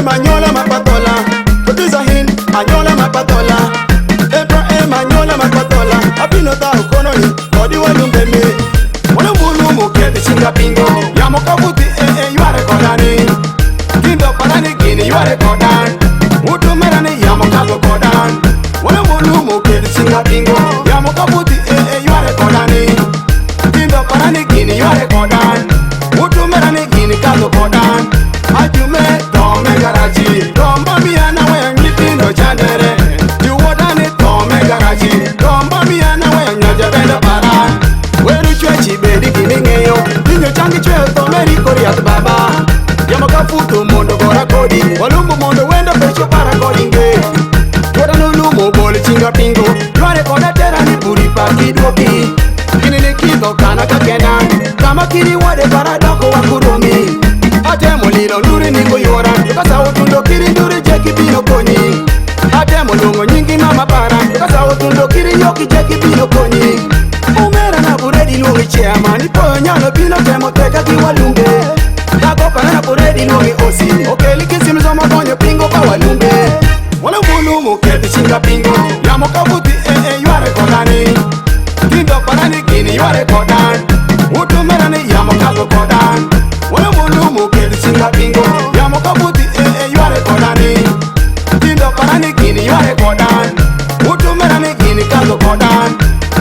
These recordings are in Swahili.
Manyola mapatola, Kutuzahin, Manyola mapatola, Manyola mapatola, Abinota Ukononi, Body Walumbeme, Wanamulu get the Singapingo, Yamokabuti, you are a Kodani, Kindo Parani Guinea, you are a Kodan, Mutu Merani, Yamokabu Kodan, Wanamulu get the Singapingo, Yamokabuti, you are a Kodani, Kindo Parani Guinea, you are a Kodan, Mutu Merani Guinea, Kazo Kodan, Ajume, Tome Garachi, Tomba Miana, when you think no chandere, you want it, Tome Garachi, Tomba Miana, when you're Jabenda Para, where you stretchy baby giving a in your changi trail, Tomeri Korea Baba, Yamaka Futu Mondo Gora Kodi, Walumbo Mondo, when the Pecho Paragoding Gay, Kodanulumo, Bolichinga Pingo, you are a Kodatera, Puri Paki Doki, Kiniki, Kanaka Kenan, Kamakiri, what a Paradoko Wakuromi. Atemo lilo nuri niko yora, kasa utundo kiri nuri jeki bino konyi. Atemo lungo nyingi mama para, kasa utundo kiri yoki jeki bino konyi. Umera na buredi lungi chema, nipo nyano bino temo teka kiwa lunge. Tako kana na buredi lungi osi, okeli kisi mzomo konyo pingo pa walunge. Wala mbulumu keti shinga pingo, yamo kabuti yuare kodani. Kindo parani kini yuare kodan, utu merani yamo kabu kodan. Wala mbulumu keti shinga pingo, yamo kabuti yuare kodani. Kindo parani kini yuare kodan, utu merani kini kabu kodan.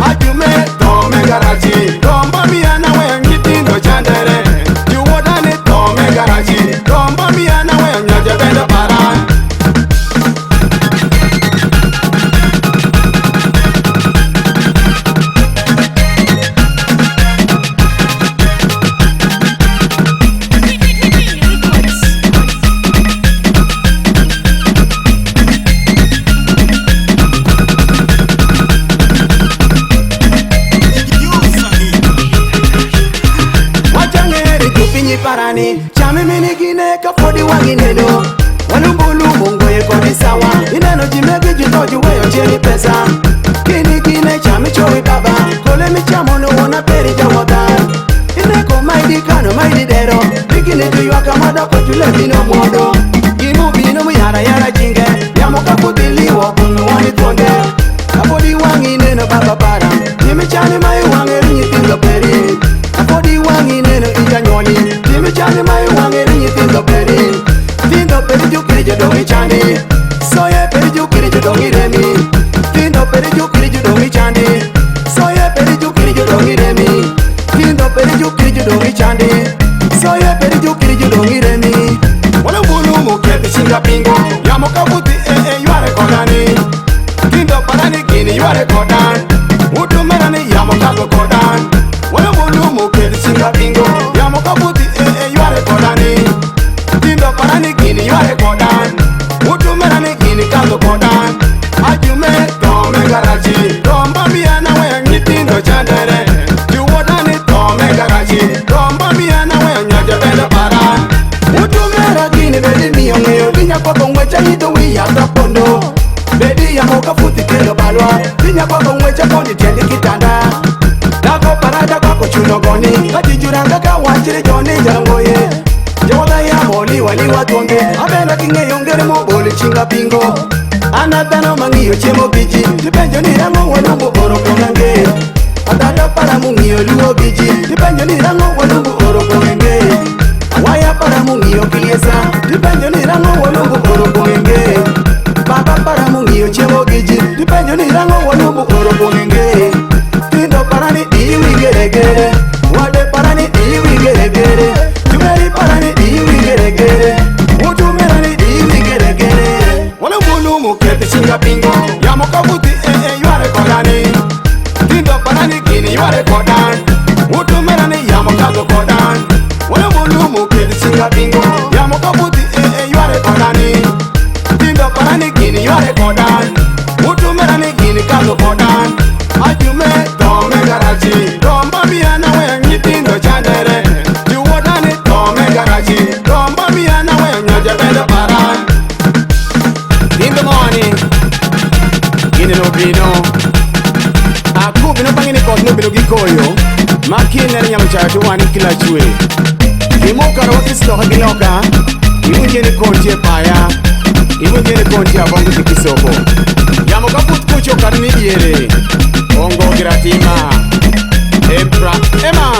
Ajume tome garachi, tomba miana wengi tindo chandere. Juwodani tome garachi, tomba miana wengi jabenda paran. Parani, chame minigine kapodi wangineno. Walumbulu mungo ye kodi sawa. Ineno jimege jitoji weyo jeni pesa. Kinigine chame chowi baba. Kole michamo no wana peri jawada. Ineko maidi kano maidi dero. Bikini tu yuaka mada kwa jule bino mwodo. Gimu bino muyara yara jinge. Yamo kaputili wakunu wani tonde. Kapodi wangineno baba para. Jimi chane mayu wangeri tingo peri. Kapodi wangineno itanyoni. Jimmy Chani mai wangeri nyithindo peri. Tindo peri jukiri jodongi chandi. Soye peri jukiri jodongi remi. Tindo peri jukiri jodongi chandi. Soye peri jukiri jodongi remi. Tindo peri jukiri jodongi chandi. Soye peri jukiri jodongi remi. Wala mbulumu keti shinga pingo. Yamo kabuti yuare kodani. Tindo parani kini yuare kodan. Utu merani yamo kabu kodan. Wala mbulumu keti shinga pingo. Yamo kabuti yuare kodani. Tindo parani kini yuare kodan. Utu merani kini kazo kodan. Ajume tome garachi, tomba miana wengi tindo chandere. Juwodani tome garachi, tomba miana wengi jabenda paran. Utu mera kini bedi miyo ngeyo, dinya kwa kongwecha hito wiya tapondo. Bedi ya moka futi kelo balwa, dinya kwa kongwecha kondi tiendi kitanda. Dako parada kwa kuchuno goni, kati juranga kawachiri joni jangoye. Jawada ya moli wali watonge, abela kinge yongere mo boli chinga pingo. Anatano mangiyo chemo biji, dipenjo ni rango walumbu oro konange. Atata para mungiyo luo biji, dipenjo ni rango walumbu oro konange. Waya para mungiyo kiesa, dipenjo ni rango walumbu oro konange. Baba para mungiyo chemo biji, dipenjo ni rango walumbu oro konange. Tindo parani iwi geregere, wade parani iwi geregere. Jumeri parani iwi geregere, utu merani iwi geregere. Wala mbulumu keti shinga pingo, yamo kabuti yuare kodani. Tindo parani kini yuare kodan, utu merani yamo kago kodan. Wala mbulumu keti shinga pingo, yamo kabuti yuare kodani. Tindo parani kini yuare kodan, utu merani kini kago kodan. Ajume tome bino aku bino bangini kot no bino gikoyo makine nyam chato wani kila chwe imoka ro kistoka giloka imunye ni kontie paya imunye ni kontie abongo tikisoko yamo kaput kucho karni diere ongo gratima Empra Emma